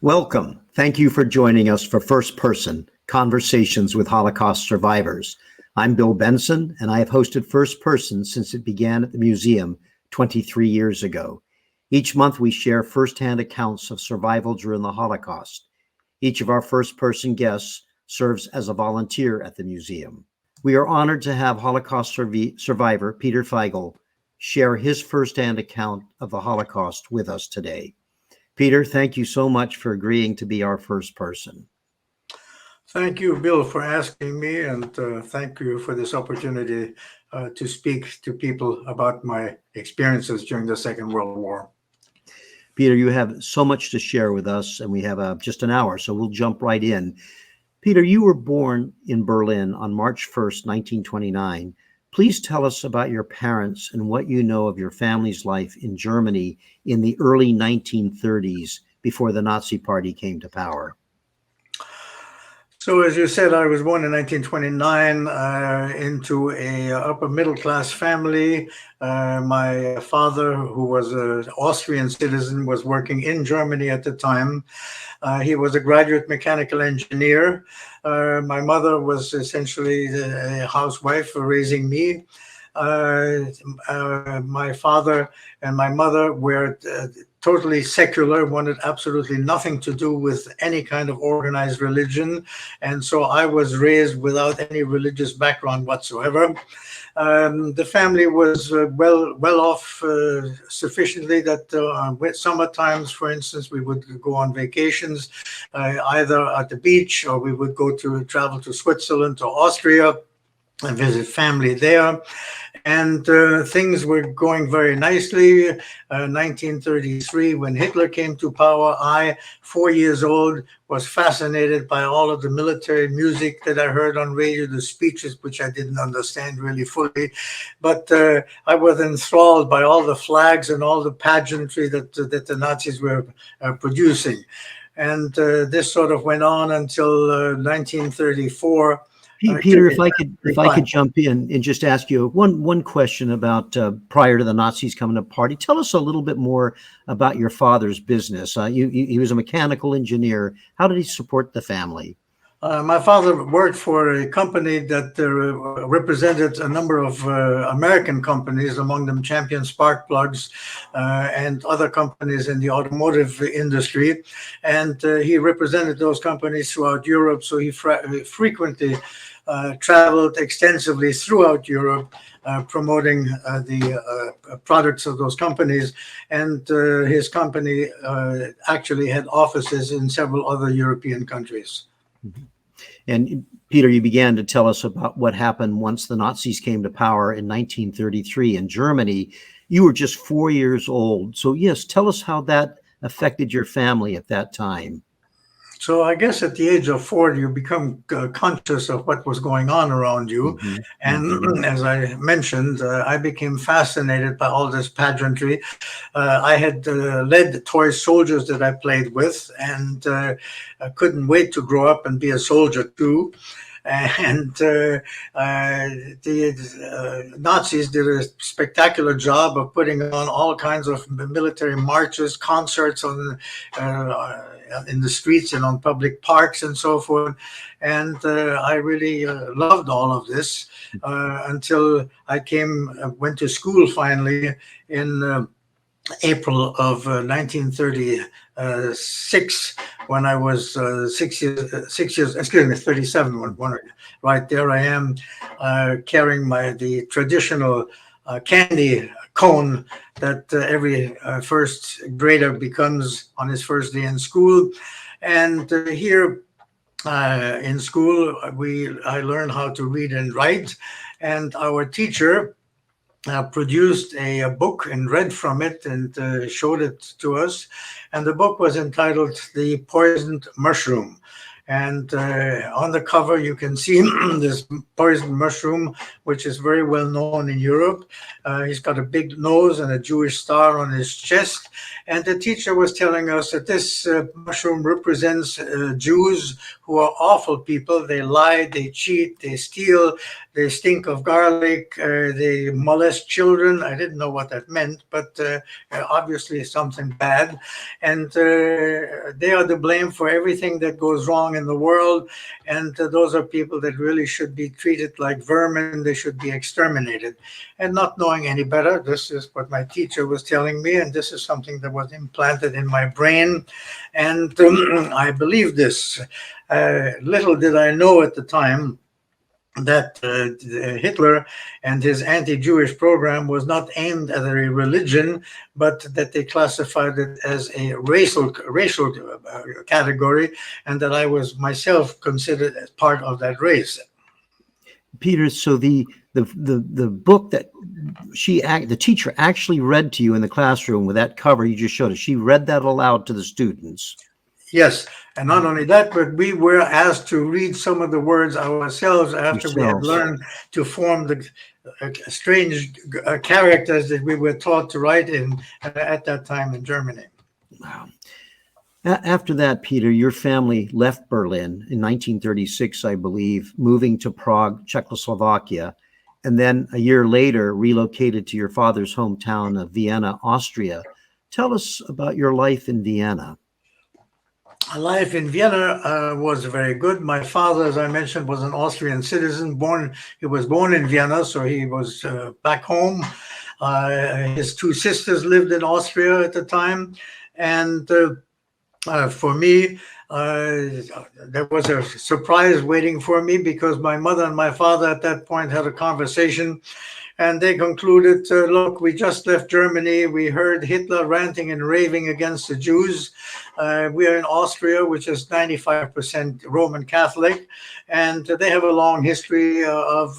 Welcome. Thank you for joining us for First Person Conversations with Holocaust Survivors. I'm Bill Benson, and I have hosted First Person since it began at the museum 23 years ago. Each month, we share firsthand accounts of survival during the Holocaust. Each of our First Person guests serves as a volunteer at the museum. We are honored to have Holocaust survivor Peter Feigl share his firsthand account of the Holocaust with us today. Peter, thank you so much for agreeing to be our first person. Thank you, Bill, for asking me, and thank you for this opportunity to speak to people about my experiences during the Second World War. Peter, you have so much to share with us, and we have just an hour, so we'll jump right in. Peter, you were born in Berlin on March 1st, 1929. Please tell us about your parents and what you know of your family's life in Germany in the early 1930s before the Nazi Party came to power. So, as you said, I was born in 1929 into a upper middle class family. My father, who was an Austrian citizen, was working in Germany at the time. He was a graduate mechanical engineer. My mother was essentially a housewife for raising me. My father and my mother were totally secular, wanted absolutely nothing to do with any kind of organized religion. And so I was raised without any religious background whatsoever. The family was well off sufficiently that with summer times, for instance, we would go on vacations either at the beach, or we would travel to Switzerland, to Austria, and visit family there. And things were going very nicely. 1933, when Hitler came to power, I, 4 years old, was fascinated by all of the military music that I heard on radio, the speeches, which I didn't understand really fully. But I was enthralled by all the flags and all the pageantry that the Nazis were producing. And this sort of went on until 1934. Peter, if I could jump in and just ask you one question about prior to the Nazis coming to party. Tell us a little bit more about your father's business. He was a mechanical engineer. How did he support the family? My father worked for a company that represented a number of American companies, among them Champion Spark Plugs and other companies in the automotive industry. And he represented those companies throughout Europe, so he frequently traveled extensively throughout Europe, promoting the products of those companies. And his company actually had offices in several other European countries. Mm-hmm. And Peter, you began to tell us about what happened once the Nazis came to power in 1933 in Germany. You were just 4 years old. So yes, tell us how that affected your family at that time. So I guess at the age of 4, you become conscious of what was going on around you. Mm-hmm. And Mm-hmm. as I mentioned, I became fascinated by all this pageantry. I had led the toy soldiers that I played with, and I couldn't wait to grow up and be a soldier too. And the Nazis did a spectacular job of putting on all kinds of military marches, concerts in the streets and on public parks and so forth. And I really loved all of this until I went to school finally in April of 1936, when I was 37. Right there I am, carrying the traditional candy cone that every first grader becomes on his first day in school. And here in school, I learned how to read and write, and our teacher produced a book and read from it and showed it to us. And the book was entitled The Poisoned Mushroom. And on the cover, you can see this poisoned mushroom, which is very well known in Europe. He's got a big nose and a Jewish star on his chest. And the teacher was telling us that this mushroom represents Jews who are awful people. They lie, they cheat, they steal, they stink of garlic, they molest children. I didn't know what that meant, but obviously something bad. And they are to blame for everything that goes wrong in the world. And those are people that really should be treated like vermin. They should be exterminated. And not knowing any better, this is what my teacher was telling me, and this is something that was implanted in my brain. And I believe this. Little did I know at the time that Hitler and his anti-Jewish program was not aimed at a religion, but that they classified it as a racial category, and that I was myself considered as part of that race. Peter, so the book that the teacher actually read to you in the classroom with that cover you just showed us, she read that aloud to the students. Yes, and not only that, but we were asked to read some of the words ourselves after we had learned to form the strange characters that we were taught to write in at that time in Germany. Wow. After that, Peter, your family left Berlin in 1936, I believe, moving to Prague, Czechoslovakia, and then a year later relocated to your father's hometown of Vienna, Austria. Tell us about your life in Vienna. Life in Vienna was very good. My father, as I mentioned, was an Austrian citizen. He was born in Vienna, so he was back home. His two sisters lived in Austria at the time, and for me, there was a surprise waiting for me, because my mother and my father at that point had a conversation, and they concluded, look, we just left Germany. We heard Hitler ranting and raving against the Jews. We are in Austria, which is 95% Roman Catholic, and they have a long history of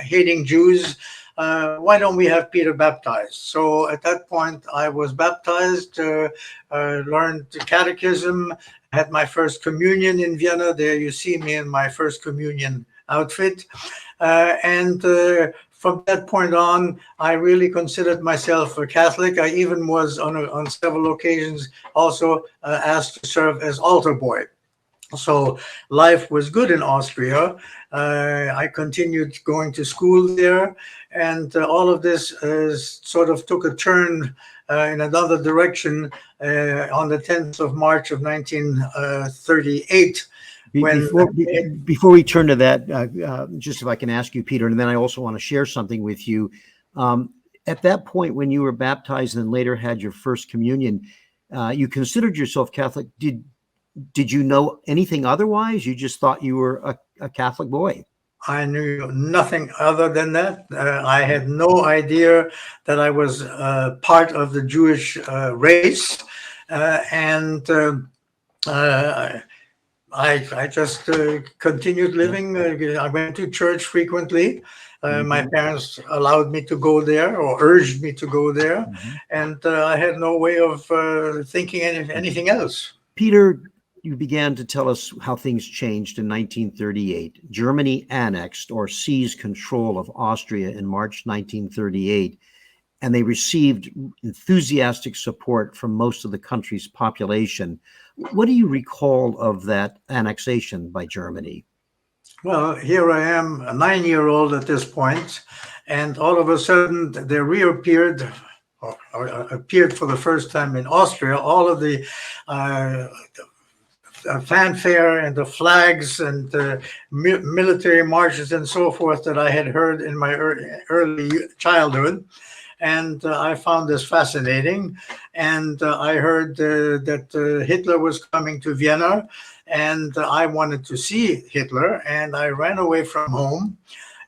hating Jews. Why don't we have Peter baptized? So at that point, I was baptized, learned the catechism, had my first communion in Vienna. There you see me in my first communion outfit. From that point on, I really considered myself a Catholic. I even was on several occasions also asked to serve as altar boy. So life was good in Austria. I continued going to school there, and all of this sort of took a turn in another direction on the 10th of March of 1938. Before we turn to that, just if I can ask you, Peter, and then I also want to share something with you. At that point, when you were baptized and later had your first communion, you considered yourself Catholic. Did you know anything otherwise? You just thought you were a Catholic boy? I knew nothing other than that. I had no idea that I was part of the Jewish race, and I just continued living. I went to church frequently. My parents allowed me to go there, or urged me to go there, and I had no way of thinking anything else. Peter, you began to tell us how things changed in 1938. Germany annexed or seized control of Austria in March 1938, and they received enthusiastic support from most of the country's population. What do you recall of that annexation by Germany? Well, here I am, a 9-year-old at this point, and all of a sudden they reappeared, or appeared for the first time in Austria. All of the fanfare and the flags and the military marches and so forth that I had heard in my early childhood. And I found this fascinating. And I heard that Hitler was coming to Vienna, and I wanted to see Hitler. And I ran away from home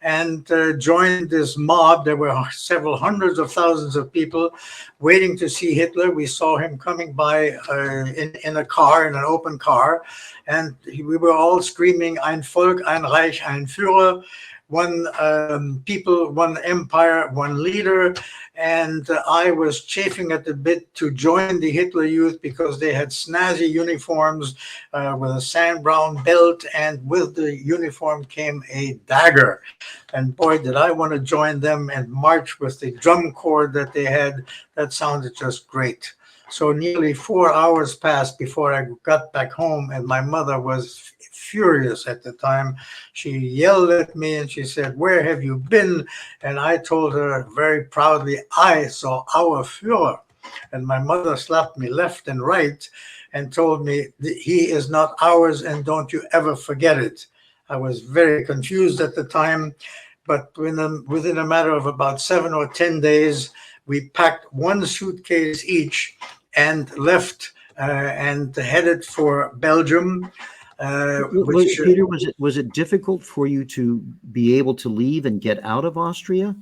and joined this mob. There were several hundreds of thousands of people waiting to see Hitler. We saw him coming by in a car, in an open car, and we were all screaming, "Ein Volk, ein Reich, ein Führer," one people, one empire, one leader. And I was chafing at the bit to join the Hitler Youth, because they had snazzy uniforms with a sand brown belt, and with the uniform came a dagger. And boy, did I want to join them and march with the drum corps that they had. That sounded just great. So nearly 4 hours passed before I got back home, and my mother was furious at the time. She yelled at me and she said, "Where have you been?" And I told her very proudly, "I saw our Führer." And my mother slapped me left and right and told me, "He is not ours, and don't you ever forget it." I was very confused at the time, but within a matter of about 7 or 10 days, we packed one suitcase each and left and headed for Belgium. Peter, was it difficult for you to be able to leave and get out of Austria?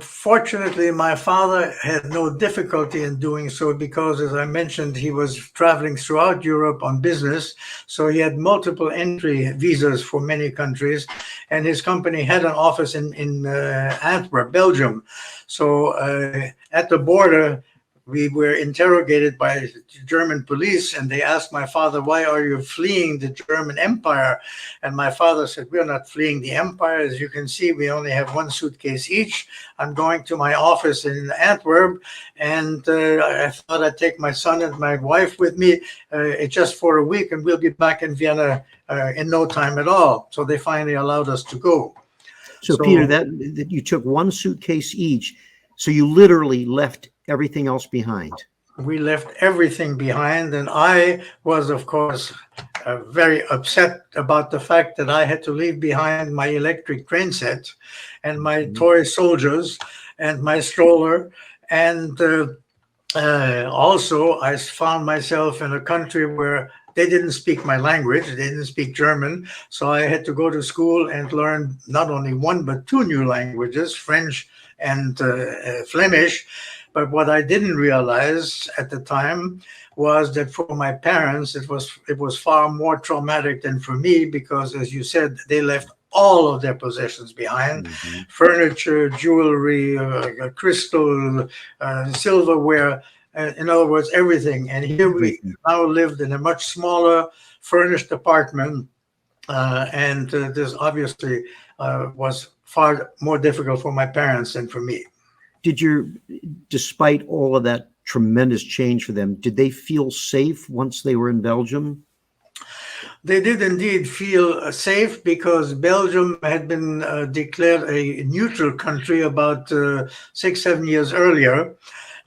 Fortunately, my father had no difficulty in doing so because, as I mentioned, he was traveling throughout Europe on business. So he had multiple entry visas for many countries, and his company had an office in Antwerp, Belgium. So at the border, we were interrogated by German police, and they asked my father, "Why are you fleeing the German Empire?" And my father said, "We're not fleeing the empire. As you can see, we only have one suitcase each. I'm going to my office in Antwerp, and I thought I'd take my son and my wife with me just for a week, and we'll be back in Vienna in no time at all." So they finally allowed us to go. So Peter, that you took one suitcase each, so you literally left everything else behind. We left everything behind, and I was, of course, very upset about the fact that I had to leave behind my electric train set and my toy soldiers and my stroller. And also, I found myself in a country where they didn't speak my language. They didn't speak German. So I had to go to school and learn not only one, but two new languages, French and Flemish. But what I didn't realize at the time was that for my parents, it was far more traumatic than for me, because, as you said, they left all of their possessions behind, furniture, jewelry, crystal, silverware, in other words, everything. And here we now lived in a much smaller, furnished apartment, and this obviously was far more difficult for my parents than for me. Despite all of that tremendous change for them, did they feel safe once they were in Belgium? They did indeed feel safe, because Belgium had been declared a neutral country about 6-7 years earlier.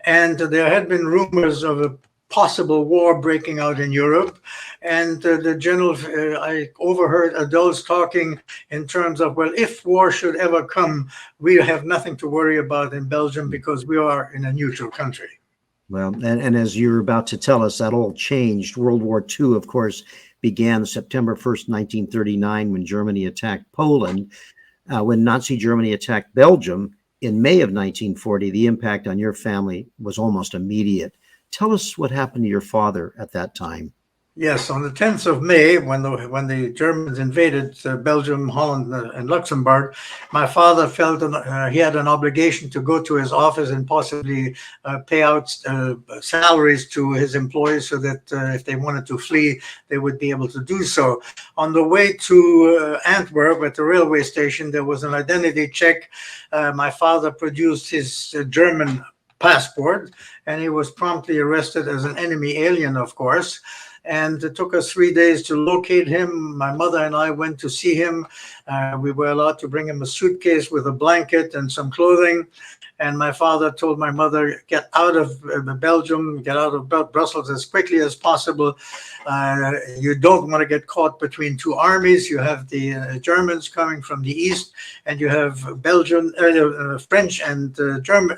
And there had been rumors of a possible war breaking out in Europe. And I overheard adults talking in terms of, well, if war should ever come, we have nothing to worry about in Belgium because we are in a neutral country. Well, and as you're about to tell us, that all changed. World War II, of course, began September 1st, 1939, when Germany attacked Poland. When Nazi Germany attacked Belgium in May of 1940, the impact on your family was almost immediate. Tell us what happened to your father at that time. Yes, on the 10th of May, when the Germans invaded Belgium, Holland, and Luxembourg, my father felt he had an obligation to go to his office and possibly pay out salaries to his employees, so that if they wanted to flee, they would be able to do so. On the way to Antwerp, at the railway station, there was an identity check. My father produced his German passport, and he was promptly arrested as an enemy alien, of course. And it took us 3 days to locate him. My mother and I went to see him. We were allowed to bring him a suitcase with a blanket and some clothing. And my father told my mother, "Get out of Belgium, get out of Brussels as quickly as possible. You don't want to get caught between two armies. You have the Germans coming from the east, and you have French and German.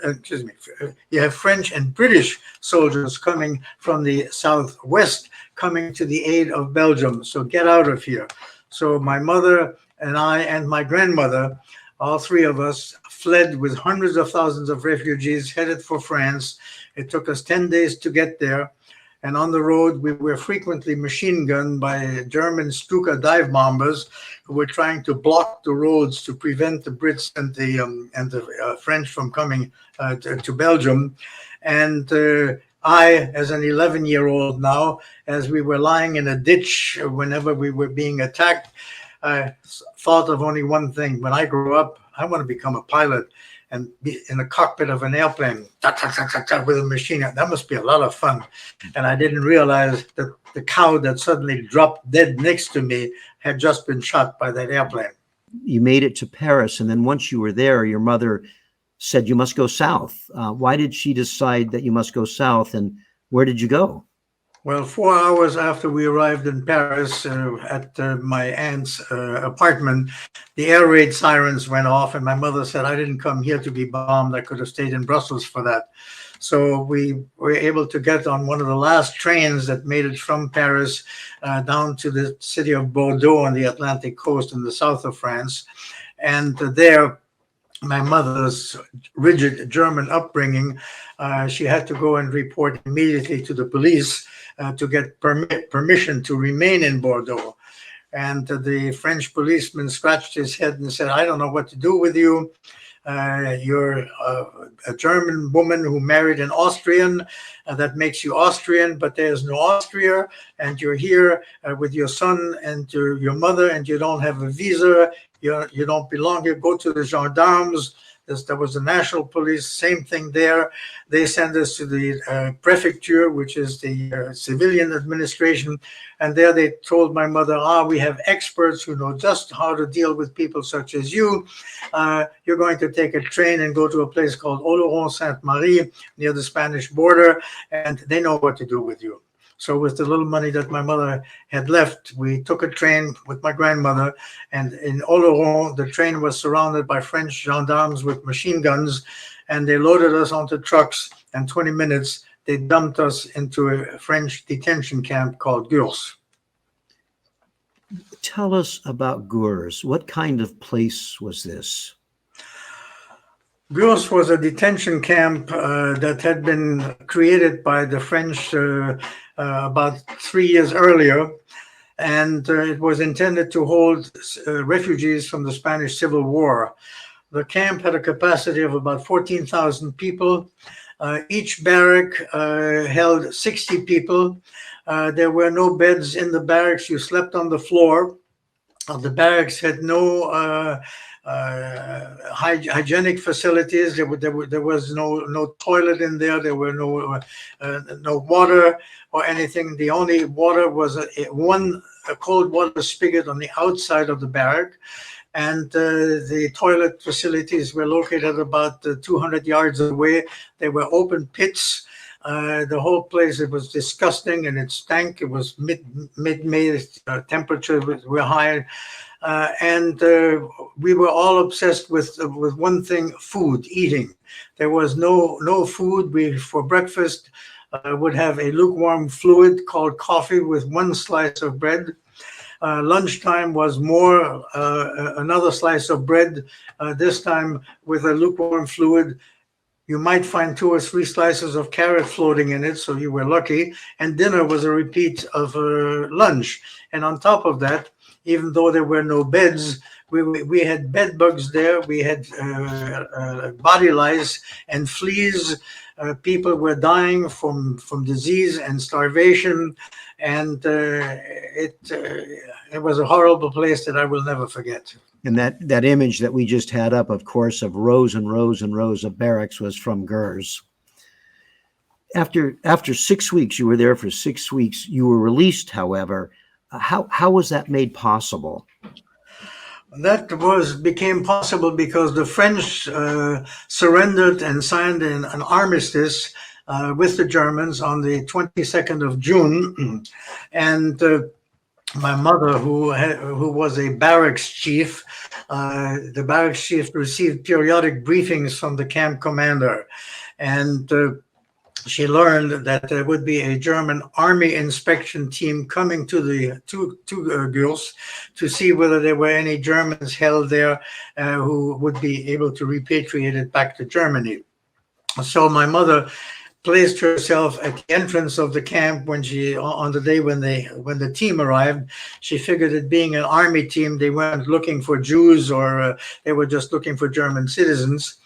You have French and British soldiers coming from the southwest, coming to the aid of Belgium. So get out of here." So my mother and I and my grandmother, all three of us, fled with hundreds of thousands of refugees, headed for France. It took us 10 days to get there. And on the road, we were frequently machine gunned by German Stuka dive bombers who were trying to block the roads to prevent the Brits and the French from coming to Belgium. And I, as an 11-year-old now, as we were lying in a ditch whenever we were being attacked, I thought of only one thing. When I grow up, I want to become a pilot. and be in the cockpit of an airplane with a machine gun. That must be a lot of fun. And I didn't realize that the cow that suddenly dropped dead next to me had just been shot by that airplane. You made it to Paris, and then once you were there, your mother said you must go south. Why did she decide that you must go south, and where did you go? Well, 4 hours after we arrived in Paris at my aunt's apartment, the air raid sirens went off, and my mother said, I didn't come here to be bombed. I could have stayed in Brussels for that. So we were able to get on one of the last trains that made it from Paris down to the city of Bordeaux on the Atlantic coast in the south of France. And there, my mother's rigid German upbringing, she had to go and report immediately to the police to get permission to remain in Bordeaux. And the French policeman scratched his head and said, I don't know what to do with you. You're a German woman who married an Austrian. That makes you Austrian, but there's no Austria. And you're here with your son and your mother, and you don't have a visa. You don't belong here. Go to the gendarmes. There was the national police, same thing there. They sent us to the prefecture, which is the civilian administration. And there they told my mother, we have experts who know just how to deal with people such as you. You're going to take a train and go to a place called Oloron-Sainte-Marie near the Spanish border, and they know what to do with you. So with the little money that my mother had left, we took a train with my grandmother, and in Oloron, the train was surrounded by French gendarmes with machine guns, and they loaded us onto trucks, and 20 minutes, they dumped us into a French detention camp called Gurs. Tell us about Gurs. What kind of place was this? Gurs was a detention camp that had been created by the French about 3 years earlier, and it was intended to hold refugees from the Spanish Civil War. The camp had a capacity of about 14,000 people. Each barrack held 60 people. There were no beds in the barracks. You slept on the floor. The barracks had no hygienic facilities. There was no toilet in there. There were no water or anything. The only water was a cold water spigot on the outside of the barrack, and the toilet facilities were located about 200 yards away. They were open pits. The whole place, it was disgusting and it stank. It was mid-May, temperatures were high. And we were all obsessed with one thing: food, eating. There was no food. We, for breakfast, would have a lukewarm fluid called coffee with one slice of bread. Lunchtime was more another slice of bread, this time with a lukewarm fluid. You might find 2 or 3 slices of carrot floating in it, so you were lucky. And dinner was a repeat of lunch. And on top of that, even though there were no beds, we had bed bugs there. We had body lice and fleas. People were dying from disease and starvation. And it was a horrible place that I will never forget. And that image that we just had up, of course, of rows and rows and rows of barracks was from Gurs. After 6 weeks, you were there for 6 weeks. You were released, however. How was that made possible? That became possible because the French surrendered and signed an armistice with the Germans on the 22nd of June, and my mother, who was a barracks chief, the barracks chief received periodic briefings from the camp commander, and she learned that there would be a German army inspection team coming to Gurs to see whether there were any Germans held there who would be able to repatriate it back to Germany. So my mother placed herself at the entrance of the camp on the day when the team arrived. She figured it being an army team, they weren't looking for Jews, or they were just looking for German citizens.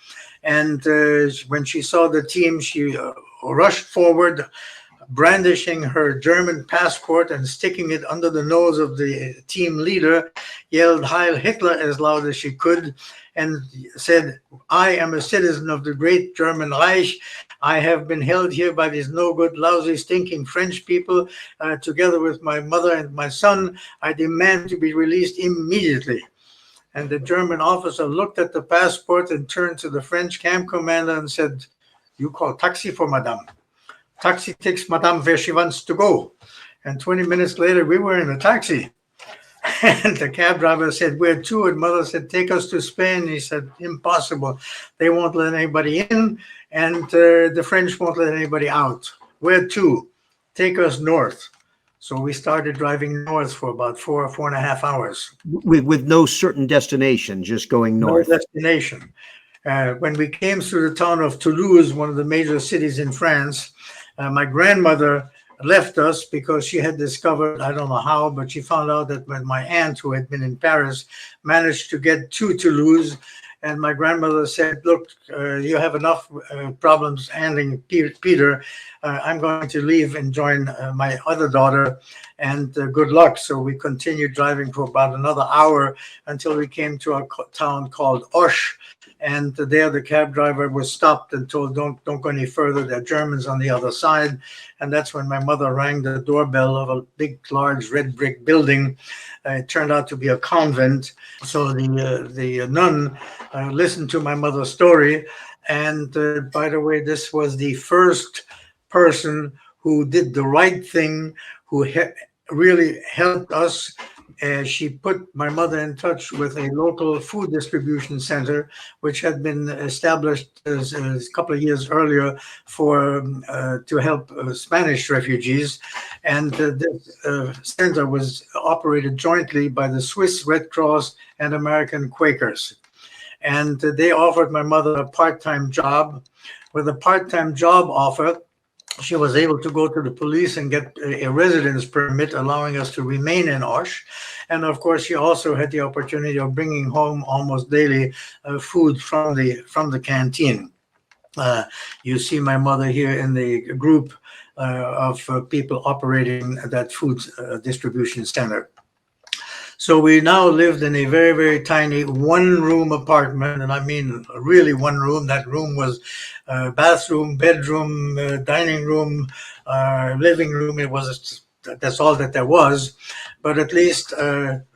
And when she saw the team, she rushed forward, brandishing her German passport and sticking it under the nose of the team leader, yelled Heil Hitler as loud as she could, and said, "I am a citizen of the great German Reich. I have been held here by these no good, lousy, stinking French people, together with my mother and my son. I demand to be released immediately." And the German officer looked at the passport and turned to the French camp commander and said, "You call taxi for madame. Taxi takes madame where she wants to go." And 20 minutes later, we were in a taxi. And the cab driver said, "Where to?" And mother said, "Take us to Spain." He said, "Impossible. They won't let anybody in, and the French won't let anybody out." "Where to?" "Take us north." So we started driving north for about 4.5 hours. With no certain destination, just going north. No destination. When we came through the town of Toulouse, one of the major cities in France, my grandmother left us because she had discovered, I don't know how, but she found out that when my aunt, who had been in Paris, managed to get to Toulouse, and my grandmother said, "Look, you have enough problems handling Peter. I'm going to leave and join my other daughter, and good luck." So we continued driving for about another hour until we came to a town called Auch. And there the cab driver was stopped and told, don't go any further. There are Germans on the other side. And that's when my mother rang the doorbell of a big, large red brick building. It turned out to be a convent. So the nun listened to my mother's story. And by the way, this was the first person who did the right thing, who really helped us. She put my mother in touch with a local food distribution center, which had been established a couple of years earlier to help Spanish refugees. And this center was operated jointly by the Swiss Red Cross and American Quakers. And they offered my mother a part-time job. With a part-time job offer, she was able to go to the police and get a residence permit allowing us to remain in Auch. And of course, she also had the opportunity of bringing home almost daily food from the canteen. You see my mother here in the group of people operating that food distribution center. So we now lived in a very, very tiny one-room apartment, and I mean really one room. That room was bathroom, bedroom, dining room, living room. That's all that there was. But at least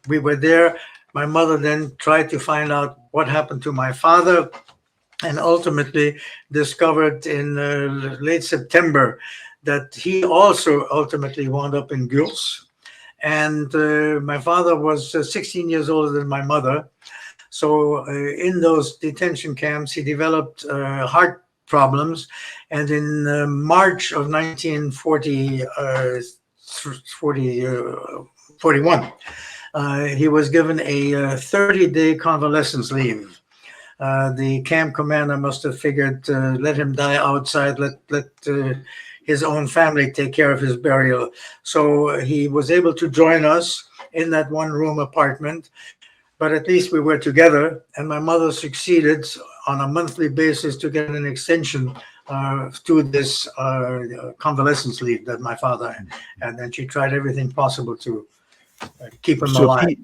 we were there. My mother then tried to find out what happened to my father, and ultimately discovered in late September that he also ultimately wound up in Gurs. And my father was 16 years older than my mother. So in those detention camps, he developed heart problems. And in March of 1941, he was given a 30-day convalescence leave. The camp commander must have figured, let him die outside, let his own family take care of his burial. So he was able to join us in that one-room apartment, but at least we were together, and my mother succeeded on a monthly basis to get an extension to this convalescence leave that my father had. And then she tried everything possible to keep him alive.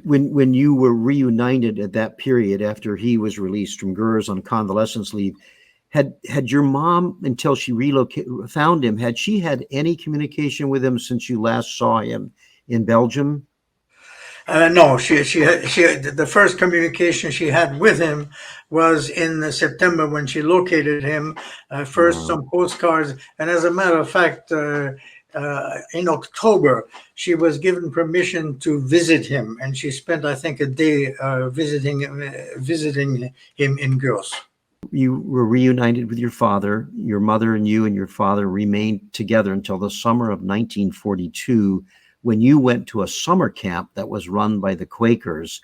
When you were reunited at that period after he was released from Gurs on convalescence leave, had your mom, until she found him, had she had any communication with him since you last saw him in Belgium? No, she the first communication she had with him was in September when she located him. First, some postcards, and as a matter of fact, in October she was given permission to visit him, and she spent, I think, a day visiting him in Gurs. You were reunited with your father. Your mother and you and your father remained together until the summer of 1942, when you went to a summer camp that was run by the Quakers.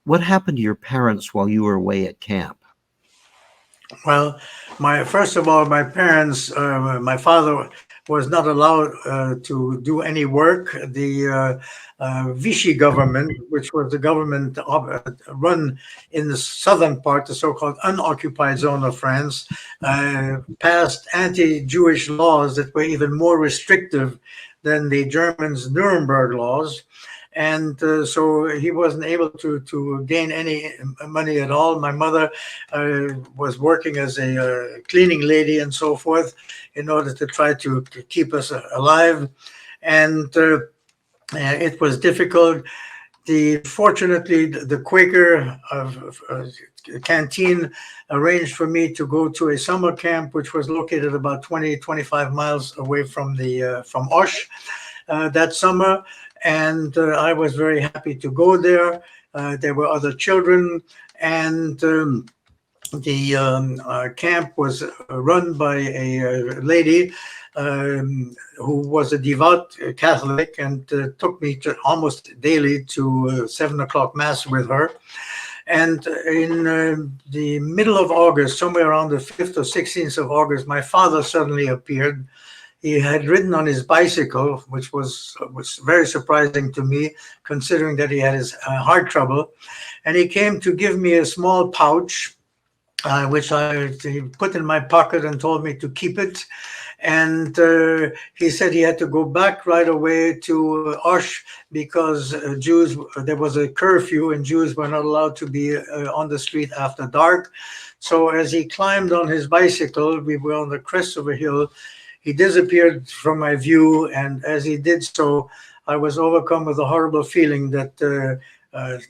What happened to your parents while you were away at camp? Well, first of all, my parents, my father was not allowed to do any work. The Vichy government, which was the government run in the southern part, the so-called unoccupied zone of France, passed anti-Jewish laws that were even more restrictive than the Germans' Nuremberg laws. And so he wasn't able to gain any money at all. My mother was working as a cleaning lady and so forth in order to try to keep us alive. And it was difficult. Fortunately, the Quaker canteen arranged for me to go to a summer camp, which was located about 20-25 miles away from from Auschwitz that summer. And I was very happy to go there. There were other children, and the camp was run by a lady who was a devout Catholic, and took me almost daily to 7 o'clock mass with her. And in the middle of August, somewhere around the 5th or 16th of August, my father suddenly appeared. He had ridden on his bicycle, which was very surprising to me, considering that he had his heart trouble. And he came to give me a small pouch, which he put in my pocket and told me to keep it. And he said he had to go back right away to Auschwitz because there was a curfew and Jews were not allowed to be on the street after dark. So as he climbed on his bicycle, we were on the crest of a hill, he disappeared from my view. And as he did so, I was overcome with a horrible feeling that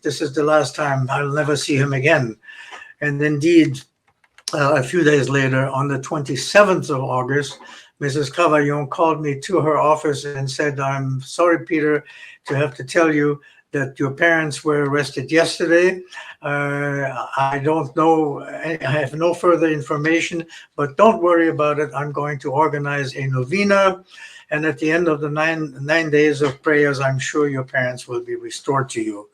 this is the last time, I'll never see him again. And indeed, a few days later, on the 27th of August, Mrs. Cavaillon called me to her office and said, "I'm sorry, Peter, to have to tell you that your parents were arrested yesterday. I don't know, I have no further information, but don't worry about it. I'm going to organize a novena. And at the end of the nine days of prayers, I'm sure your parents will be restored to you."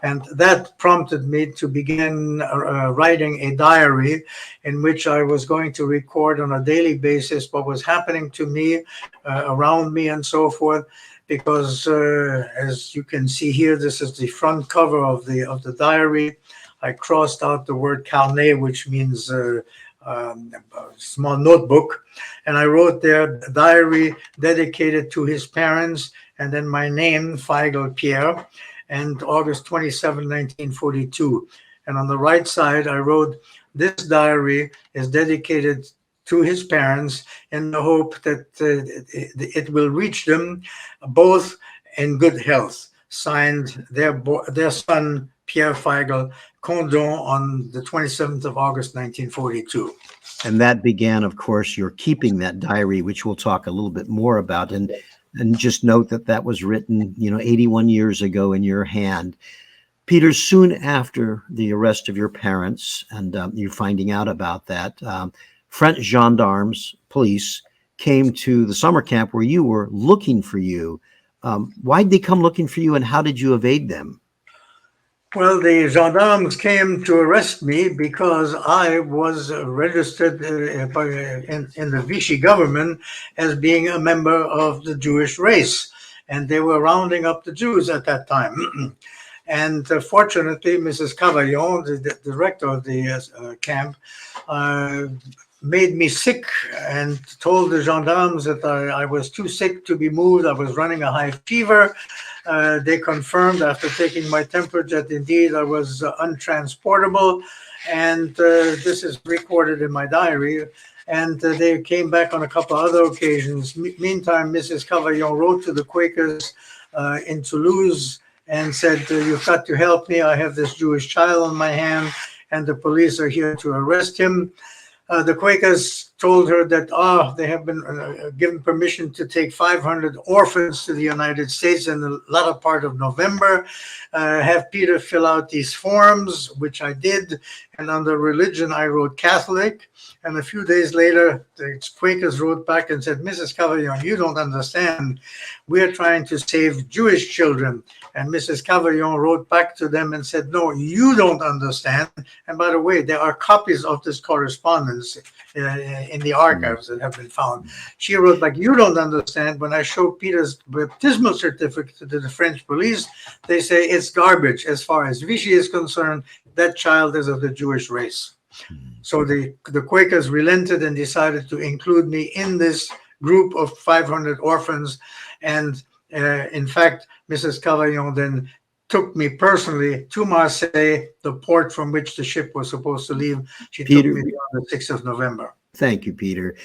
And that prompted me to begin writing a diary in which I was going to record on a daily basis what was happening to me, around me, and so forth. Because as you can see here, this is the front cover of the diary. I crossed out the word carnet, which means a small notebook, and I wrote there, "Diary dedicated to his parents," and then my name, Feigl Pierre, and August 27, 1942. And on the right side, I wrote, "This diary is dedicated to his parents in the hope that it will reach them both in good health." Signed, their son, Pierre Feigl, Condon, on the 27th of August, 1942. And that began, of course, your keeping that diary, which we'll talk a little bit more about. And just note that that was written, 81 years ago in your hand. Peter, soon after the arrest of your parents and you finding out about that, French gendarmes, police, came to the summer camp where you were looking for you. Why did they come looking for you, and how did you evade them? Well, the gendarmes came to arrest me because I was registered in the Vichy government as being a member of the Jewish race, and they were rounding up the Jews at that time. And fortunately, Mrs. Cavaillon, the director of the camp, made me sick and told the gendarmes that I was too sick to be moved. I was running a high fever. They confirmed after taking my temperature that indeed I was untransportable. And this is recorded in my diary. And they came back on a couple of other occasions. Meantime, Mrs. Cavaillon wrote to the Quakers in Toulouse and said, "You've got to help me. I have this Jewish child on my hand, and the police are here to arrest him." The Quakers told her that they have been given permission to take 500 orphans to the United States in the latter part of November. Have Peter fill out these forms, which I did. And under religion, I wrote Catholic. And a few days later, the Quakers wrote back and said, "Mrs. Cavaillon, you don't understand. We're trying to save Jewish children." And Mrs. Cavaillon wrote back to them and said, "No, you don't understand." And by the way, there are copies of this correspondence in the archives that have been found. She wrote back, "You don't understand. When I show Peter's baptismal certificate to the French police, they say it's garbage. As far as Vichy is concerned, that child is of the Jewish race." So the Quakers relented and decided to include me in this group of 500 orphans. And in fact, Mrs. Cavaillon then took me personally to Marseille, the port from which the ship was supposed to leave. She took me there on the 6th of November. Thank you, Peter.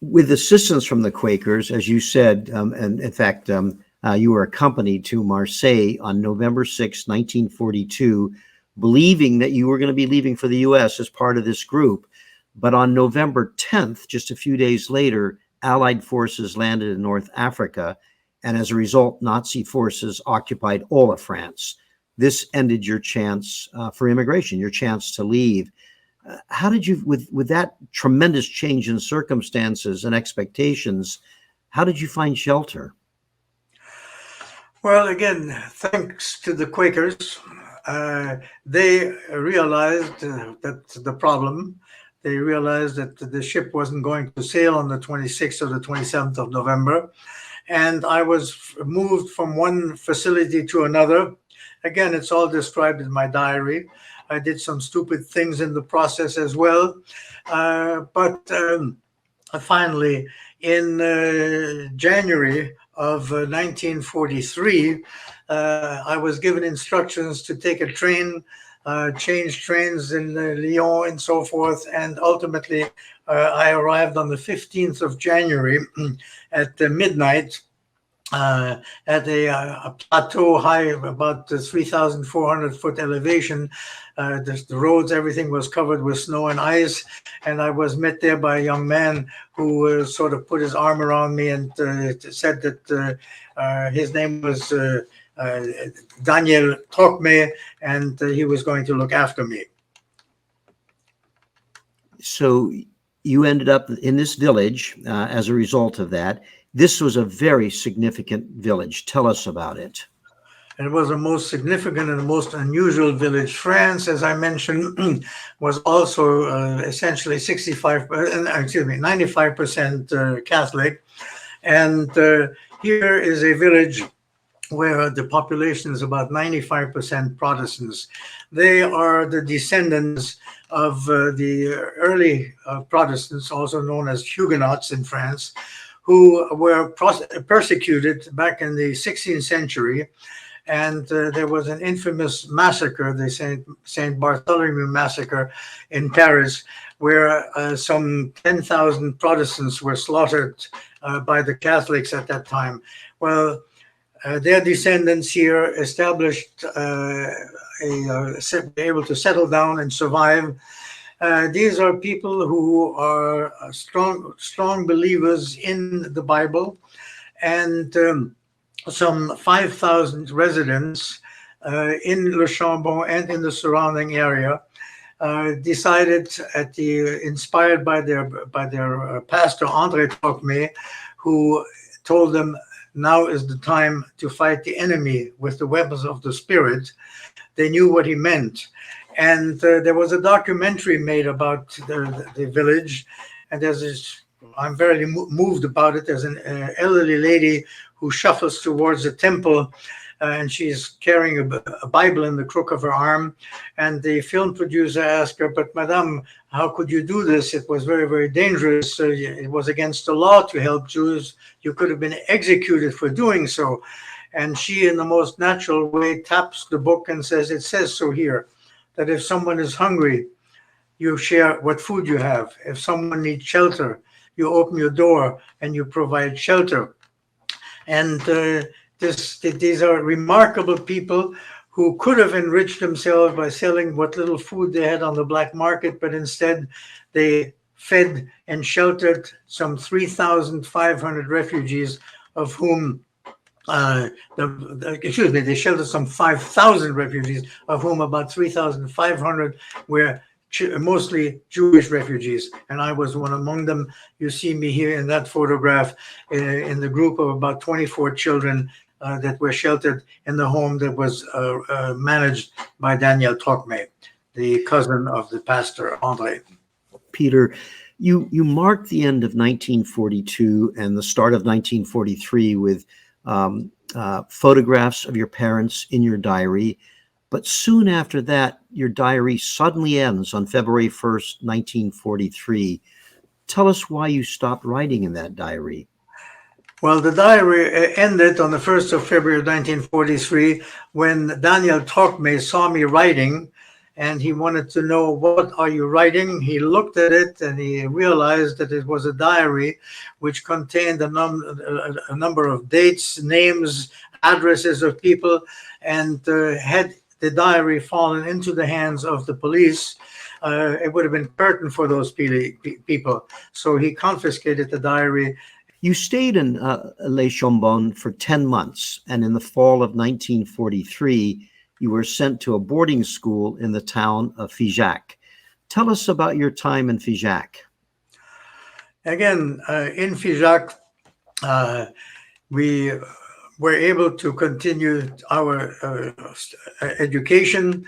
With assistance from the Quakers, as you said, and in fact, you were accompanied to Marseille on November 6, 1942, believing that you were going to be leaving for the U.S. as part of this group. But on November 10th, just a few days later, Allied forces landed in North Africa, and as a result, Nazi forces occupied all of France. This ended your chance for immigration, your chance to leave. How did you, with that tremendous change in circumstances and expectations, how did you find shelter? Well, again, thanks to the Quakers, they realized that the problem. They realized that the ship wasn't going to sail on the 26th or the 27th of November. And I was moved from one facility to another. Again, it's all described in my diary. I did some stupid things in the process as well. But finally, in January of 1943, I was given instructions to take a train, change trains in Lyon and so forth. And ultimately, I arrived on the 15th of January at midnight at a plateau high, about 3,400 foot elevation. The roads, everything was covered with snow and ice. And I was met there by a young man who sort of put his arm around me and said that his name was Daniel Trocmé, and he was going to look after me. So you ended up in this village as a result of that. This was a very significant village. Tell us about it. It was the most significant and the most unusual village. France, as I mentioned, was also essentially 95% Catholic. And here is a village where the population is about 95% Protestants. They are the descendants of the early Protestants, also known as Huguenots in France, who were persecuted back in the 16th century. And there was an infamous massacre, the Saint Bartholomew massacre in Paris, where some 10,000 Protestants were slaughtered by the Catholics at that time. Well, their descendants here established, able to settle down and survive. These are people who are strong believers in the Bible, and some 5,000 residents in Le Chambon and in the surrounding area decided, inspired by their pastor André Trocmé, who told them, now is the time to fight the enemy with the weapons of the Spirit. They knew what he meant. And there was a documentary made about the village. And there's this, I'm very moved about it. There's an elderly lady who shuffles towards the temple, and she's carrying a Bible in the crook of her arm. And the film producer asked her, but Madame, how could you do this? It was very, very dangerous. It was against the law to help Jews. You could have been executed for doing so. And she, in the most natural way, taps the book and says, it says so here, that if someone is hungry, you share what food you have. If someone needs shelter, you open your door and you provide shelter. And these are remarkable people who could have enriched themselves by selling what little food they had on the black market, but instead they fed and sheltered some 3,500 refugees, of whom, they sheltered some 5,000 refugees, of whom about 3,500 were mostly Jewish refugees, and I was one among them. You see me here in that photograph in the group of about 24 children that were sheltered in the home that was managed by Daniel Trocmé, the cousin of the pastor André. Peter, You marked the end of 1942 and the start of 1943 with photographs of your parents in your diary. But soon after that, your diary suddenly ends on February 1st, 1943. Tell us why you stopped writing in that diary. Well, the diary ended on the 1st of February 1943 when Daniel Torkme saw me writing, and he wanted to know, what are you writing? He looked at it and he realized that it was a diary which contained a number of dates, names, addresses of people, and had the diary fallen into the hands of the police, it would have been curtain for those people. So he confiscated the diary. You stayed in Les Chambon for 10 months, and in the fall of 1943, you were sent to a boarding school in the town of Figeac. Tell us about your time in Figeac. Again, in Figeac, we were able to continue our education.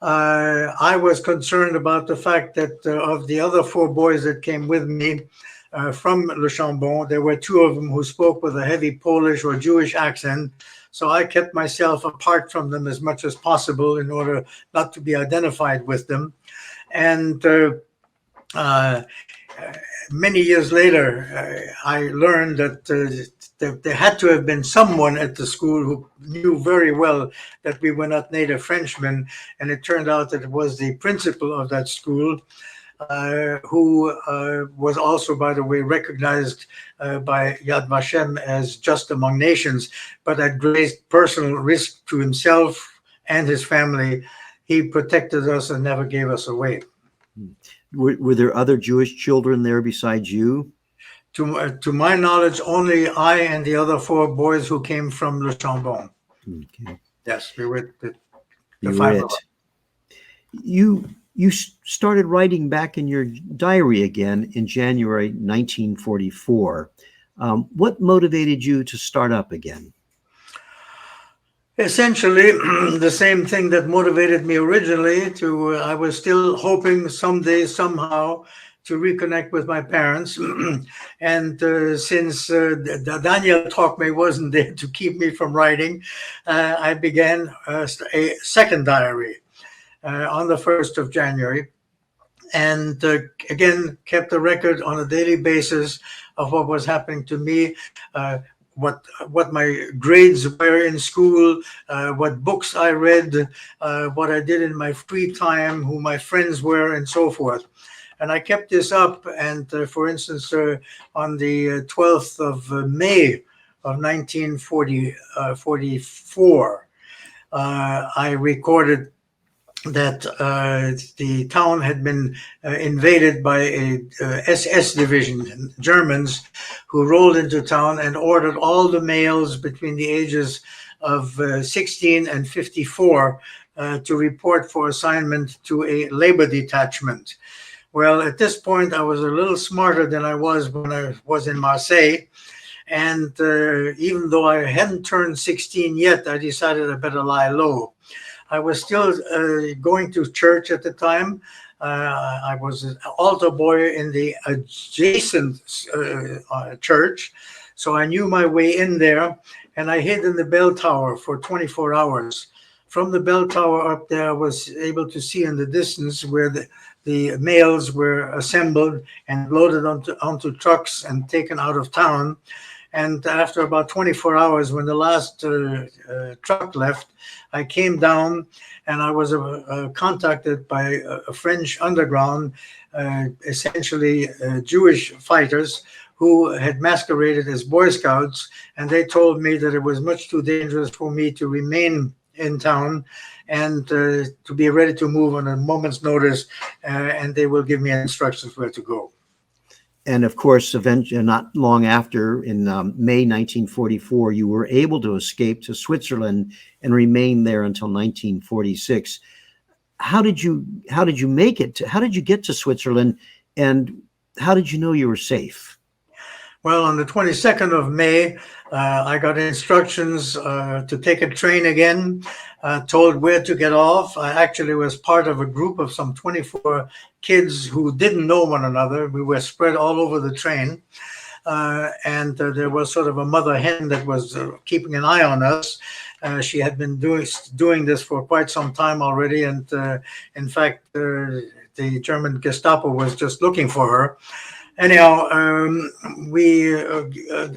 I was concerned about the fact that of the other 4 boys that came with me from Le Chambon, there were 2 of them who spoke with a heavy Polish or Jewish accent. So I kept myself apart from them as much as possible in order not to be identified with them. And many years later, I learned that there had to have been someone at the school who knew very well that we were not native Frenchmen. And it turned out that it was the principal of that school, who was also, by the way, recognized by Yad Vashem as just among nations, but at great personal risk to himself and his family. He protected us and never gave us away. Were there other Jewish children there besides you? To my knowledge, only I and the other 4 boys who came from Le Chambon. Okay. Yes, we were the You were it. You started writing back in your diary again in January 1944. What motivated you to start up again? Essentially, the same thing that motivated me originally. I was still hoping someday, somehow, to reconnect with my parents. And since Daniel Torkme wasn't there to keep me from writing, I began a second diary on the 1st of January. And again, kept a record on a daily basis of what was happening to me, what my grades were in school, what books I read, what I did in my free time, who my friends were, and so forth. And I kept this up. And for instance, on the 12th of May of 1944, I recorded that the town had been invaded by a SS division, Germans, who rolled into town and ordered all the males between the ages of 16 and 54 to report for assignment to a labor detachment. Well, at this point, I was a little smarter than I was when I was in Marseille. And even though I hadn't turned 16 yet, I decided I better lie low. I was still going to church at the time. I was an altar boy in the adjacent church, so I knew my way in there, and I hid in the bell tower for 24 hours. From the bell tower up there, I was able to see in the distance where the males were assembled and loaded onto trucks and taken out of town. And after about 24 hours, when the last truck left, I came down and I was contacted by a French underground, essentially Jewish fighters who had masqueraded as Boy Scouts. And they told me that it was much too dangerous for me to remain in town and to be ready to move on a moment's notice. And they will give me instructions where to go. And of course, eventually, not long after, in May 1944, you were able to escape to Switzerland and remain there until 1946. How did you make it? How did you get to Switzerland, and how did you know you were safe? Well, on the 22nd of May, I got instructions to take a train again, told where to get off. I actually was part of a group of some 24 kids who didn't know one another. We were spread all over the train. And there was sort of a mother hen that was keeping an eye on us. She had been doing this for quite some time already. And in fact, the German Gestapo was just looking for her. Anyhow, we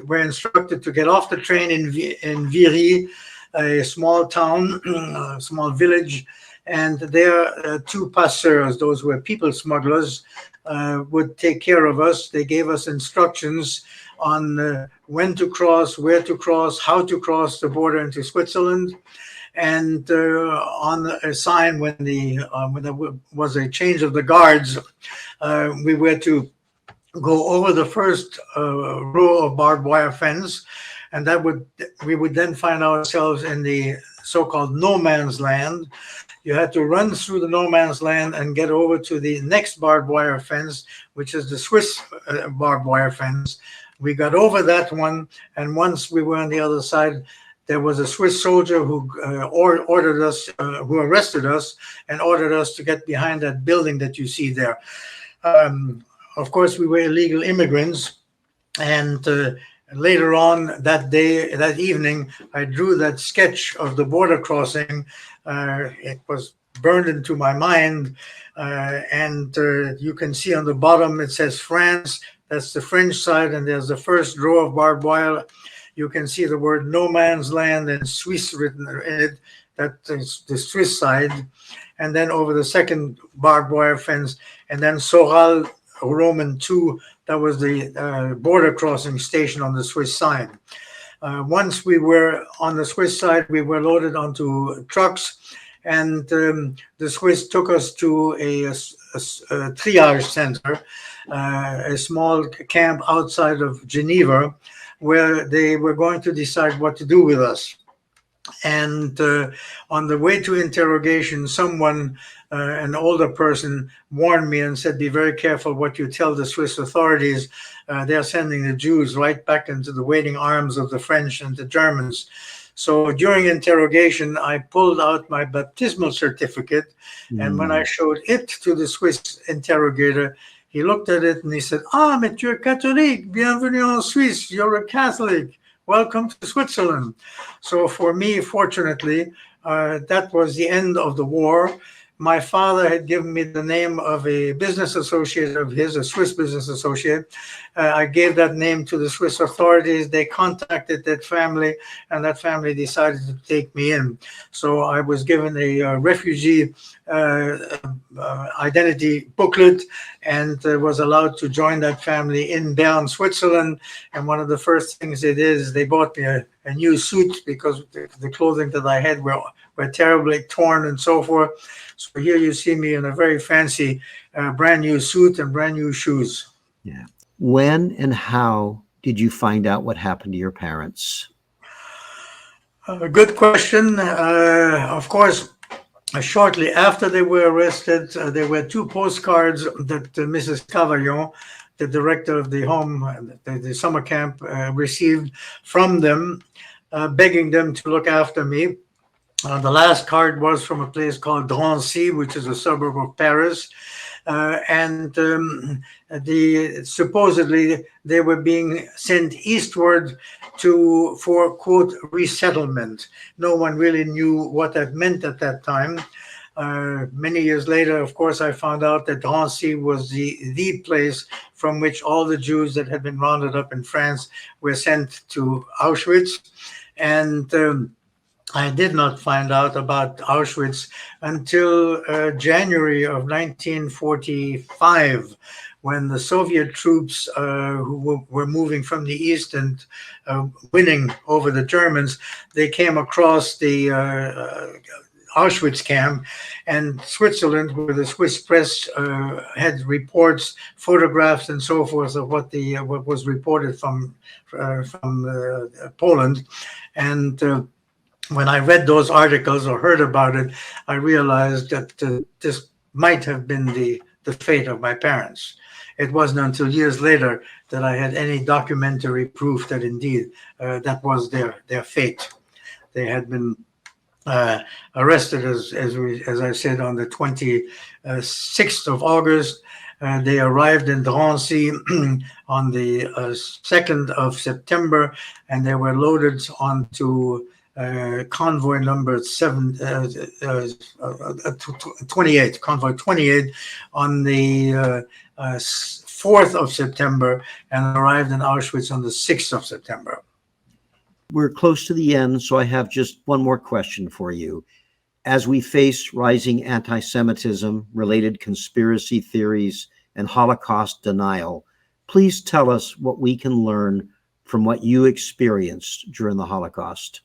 were instructed to get off the train in Viry, a small town, a small village, and there two passeurs, those were people smugglers, would take care of us. They gave us instructions on when to cross, where to cross, how to cross the border into Switzerland. And on a sign when there was a change of the guards, we were to go over the first row of barbed wire fence, and we would then find ourselves in the so-called no man's land. You had to run through the no man's land and get over to the next barbed wire fence, which is the Swiss barbed wire fence. We got over that one, and once we were on the other side, there was a Swiss soldier who ordered us, who arrested us and ordered us to get behind that building that you see there. Of course, we were illegal immigrants, and later on that day, that evening, I drew that sketch of the border crossing. It was burned into my mind, and you can see on the bottom it says France. That's the French side, and there's the first row of barbed wire. You can see the word no man's land and Swiss written in it. That is the Swiss side, and then over the second barbed wire fence, and then Soral Roman 2, that was the border crossing station on the Swiss side. Once we were on the Swiss side, we were loaded onto trucks, and the Swiss took us to a triage center, a small camp outside of Geneva, where they were going to decide what to do with us. And on the way to interrogation, someone, an older person, warned me and said, be very careful what you tell the Swiss authorities. They're sending the Jews right back into the waiting arms of the French and the Germans. So during interrogation, I pulled out my baptismal certificate. And when I showed it to the Swiss interrogator, he looked at it and he said, mais tu es catholique, bienvenue en Suisse, you're a Catholic. Welcome to Switzerland. So for me, fortunately, that was the end of the war. My father had given me the name of a business associate of his, a Swiss business associate. I gave that name to the Swiss authorities. They contacted that family, and that family decided to take me in. So I was given a refugee identity booklet and was allowed to join that family in Bern, Switzerland. And one of the first things they did is they bought me a new suit because the clothing that I had were terribly torn and so forth. So here you see me in a very fancy brand new suit and brand new shoes. Yeah. When and how did you find out what happened to your parents? Good question. Of course, shortly after they were arrested, there were two postcards that Mrs. Cavaillon, the director of the home, the summer camp, received from them, begging them to look after me. The last card was from a place called Drancy, which is a suburb of Paris. And supposedly they were being sent eastward for, quote, resettlement. No one really knew what that meant at that time. Many years later, of course, I found out that Drancy was the place from which all the Jews that had been rounded up in France were sent to Auschwitz. And I did not find out about Auschwitz until January of 1945, when the Soviet troops who were moving from the east and winning over the Germans, they came across the Auschwitz camp, and Switzerland, where the Swiss press had reports, photographs, and so forth of what was reported from Poland. And when I read those articles or heard about it, I realized that this might have been the fate of my parents. it wasn't until years later that I had any documentary proof that indeed that was their fate. They had been arrested, as I said, on the 26th of August. They arrived in Drancy on the 2nd of September, and they were loaded onto convoy number 28, convoy 28, on the 4th of September, and arrived in Auschwitz on the 6th of September. We're close to the end, so I have just one more question for you. As we face rising anti-Semitism, related conspiracy theories, and Holocaust denial, please tell us what we can learn from what you experienced during the Holocaust.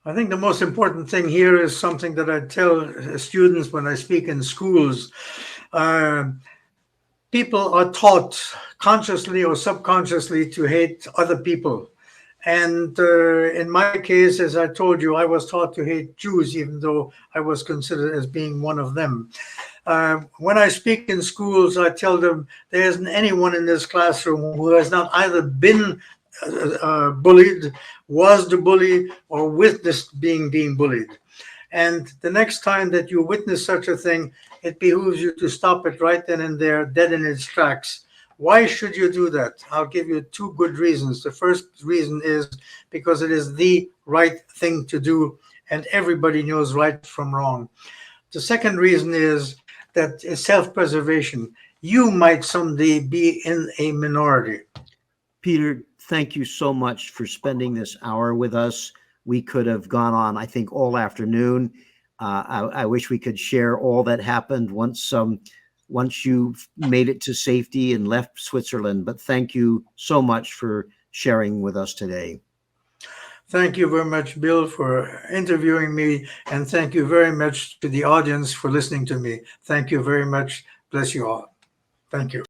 I think the most important thing here is something that I tell students when I speak in schools. People are taught consciously or subconsciously to hate other people. And in my case, as I told you, I was taught to hate Jews, even though I was considered as being one of them. When I speak in schools, I tell them there isn't anyone in this classroom who has not either been bullied, was the bully, or witnessed being bullied. And the next time that you witness such a thing, it behooves you to stop it right then and there, dead in its tracks. Why should you do that? I'll give you two good reasons. The first reason is because it is the right thing to do, and everybody knows right from wrong. The second reason is that it's self-preservation. You might someday be in a minority. Peter, thank you so much for spending this hour with us. We could have gone on, I think, all afternoon. I wish we could share all that happened once you made it to safety and left Switzerland. But thank you so much for sharing with us today. Thank you very much, Bill, for interviewing me. And thank you very much to the audience for listening to me. Thank you very much. Bless you all. Thank you.